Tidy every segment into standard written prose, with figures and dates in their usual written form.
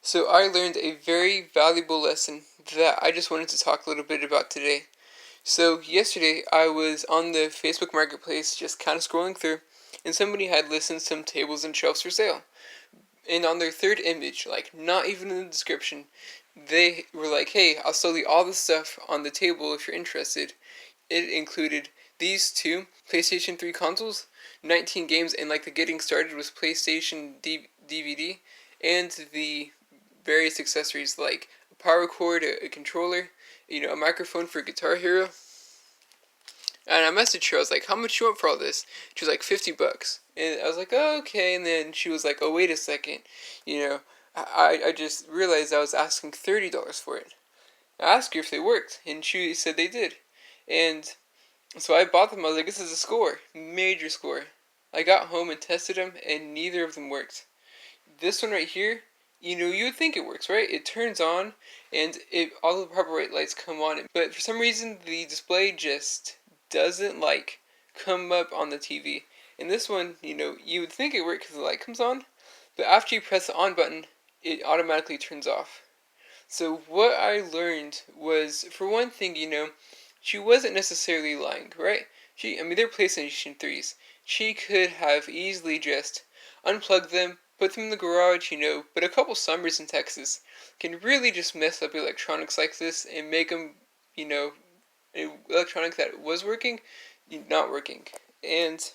So I learned a very valuable lesson that I just wanted to talk a little bit about today. So yesterday I was on the Facebook Marketplace just kind of scrolling through, and somebody had listed some tables and shelves for sale. And on their third image, like not even in the description, they were like, "Hey, I'll sell you all this stuff on the table if you're interested." It included these two PlayStation 3 consoles, 19 games, and like the getting started with PlayStation DVD, and the various accessories like a power cord, a controller, a microphone for Guitar Hero. And I messaged her, I was like, "How much you want for all this?" She was like, $50. And I was like, "Oh, okay." And then she was like, "Oh, wait a second. You know, I just realized I was asking $30 for it." I asked her if they worked, and she said they did. And so I bought them. I was like, "This is a score. Major score." I got home and tested them, and neither of them worked. This one right here, you would think it works, right? It turns on, and all the proper white lights come on. But for some reason, the display just doesn't come up on the TV. And this one, you would think it worked because the light comes on, but after you press the on button, it automatically turns off. So what I learned was, for one thing, she wasn't necessarily lying, right? They're PlayStation 3s. She could have easily just unplugged them, put them in the garage, but a couple summers in Texas can really just mess up electronics like this and make them, you know, electronic that was working, not working. And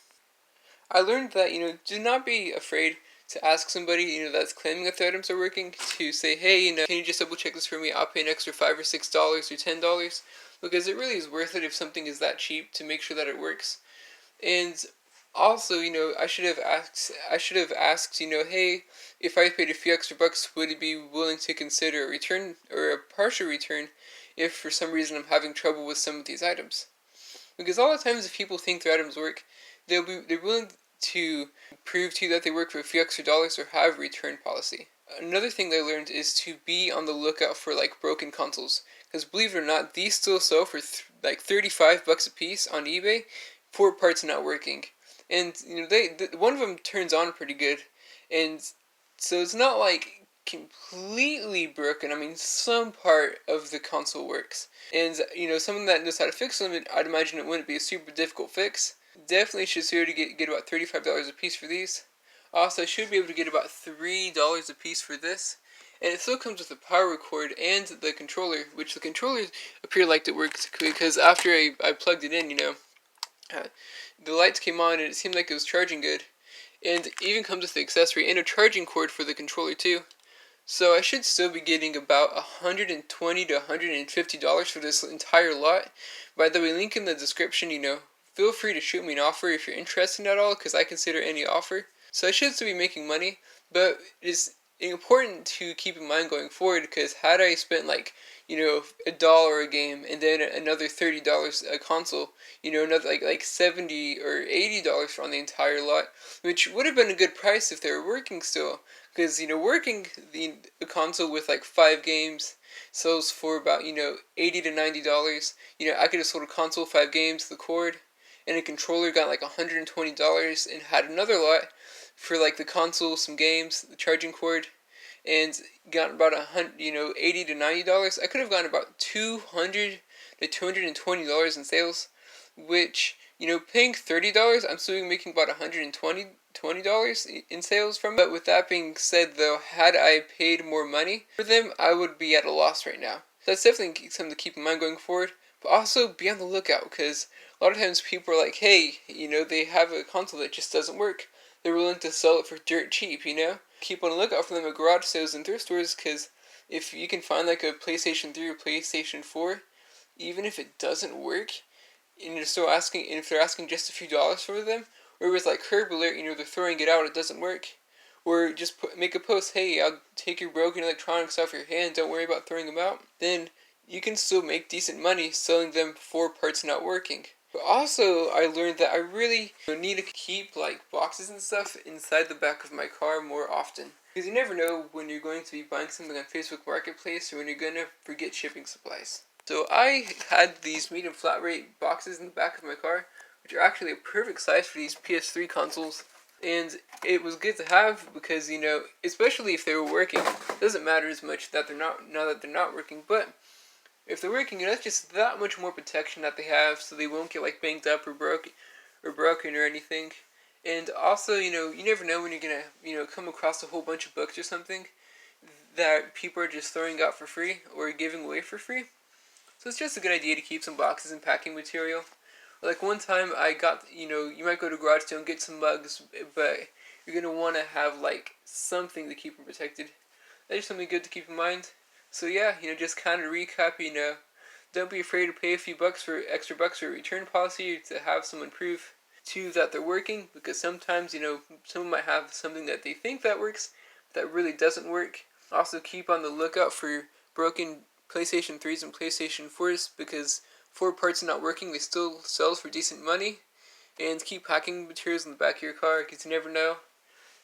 I learned that, do not be afraid to ask somebody, that's claiming that the items are working to say, "Hey, can you just double check this for me? I'll pay an extra $5 or $6 or $10 because it really is worth it if something is that cheap to make sure that it works." And also, I should have asked, "Hey, if I paid a few extra bucks, would it be willing to consider a return or a partial return if for some reason I'm having trouble with some of these items?" Because a lot of times if people think their items work, they're willing to prove to you that they work for a few extra dollars or have a return policy. Another thing that I learned is to be on the lookout for broken consoles. Because believe it or not, these still sell for like $35 a piece on eBay for parts not working. And one of them turns on pretty good, and so it's not like completely broken. Some part of the console works. And, someone that knows how to fix them, I'd imagine it wouldn't be a super difficult fix. Definitely should see to get about $35 a piece for these. Also, I should be able to get about $3 a piece for this. And it still comes with the power cord and the controller, which the controller appeared like it worked because after I plugged it in, the lights came on and it seemed like it was charging good. And it even comes with the accessory and a charging cord for the controller too. So I should still be getting about $120 to $150 for this entire lot. By the way, link in the description, feel free to shoot me an offer if you're interested at all, because I consider any offer. So I should still be making money, but it's important to keep in mind going forward, because had I spent $1 a game and then another $30 a console, another like $70 or $80 on the entire lot, which would have been a good price if they were working still. Because working the console with like 5 games sells for about $80 to $90. I could have sold a console, 5 games, the cord, and a controller, got like $120, and had another lot for like the console, some games, the charging cord, and got about $80 to $90. I could have gotten about $200 to $220 in sales, which paying $30, I'm still making about $120 in sales from it. But with that being said, though, had I paid more money for them, I would be at a loss right now. So that's definitely something to keep in mind going forward. But also be on the lookout, because a lot of times people are like, "Hey, they have a console that just doesn't work. They're willing to sell it for dirt cheap, Keep on the lookout for them at garage sales and thrift stores, because if you can find like a PlayStation 3 or PlayStation 4, even if it doesn't work, and you're still asking, and if they're asking just a few dollars for them, or it was like Curb Alert, they're throwing it out, it doesn't work, or just make a post, "Hey, I'll take your broken electronics off your hand, don't worry about throwing them out," then you can still make decent money selling them for parts not working. But also, I learned that I really need to keep boxes and stuff inside the back of my car more often. Because you never know when you're going to be buying something on Facebook Marketplace or when you're going to forget shipping supplies. So I had these medium flat rate boxes in the back of my car, which are actually a perfect size for these PS3 consoles. And it was good to have because, especially if they were working, it doesn't matter as much that they're not now that they're not working. But if they're working, that's just that much more protection that they have, so they won't get like banged up or broken or anything. And also, you never know when you're gonna, come across a whole bunch of books or something that people are just throwing out for free or giving away for free. So it's just a good idea to keep some boxes and packing material. Like one time I got, you might go to garage sale and get some mugs, but you're going to want to have like something to keep them protected. That's just something good to keep in mind. So yeah, just kind of recap, don't be afraid to pay a few bucks for extra bucks for a return policy to have someone prove to you that they're working, because sometimes, someone might have something that they think that works, but that really doesn't work. Also keep on the lookout for broken PlayStation 3s and PlayStation 4s, because 4 parts are not working, they still sell for decent money. And keep packing materials in the back of your car, because you never know.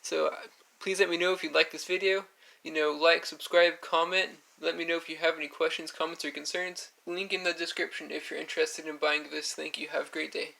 So please let me know if you like this video. Like, subscribe, comment. Let me know if you have any questions, comments, or concerns. Link in the description if you're interested in buying this. Thank you. Have a great day.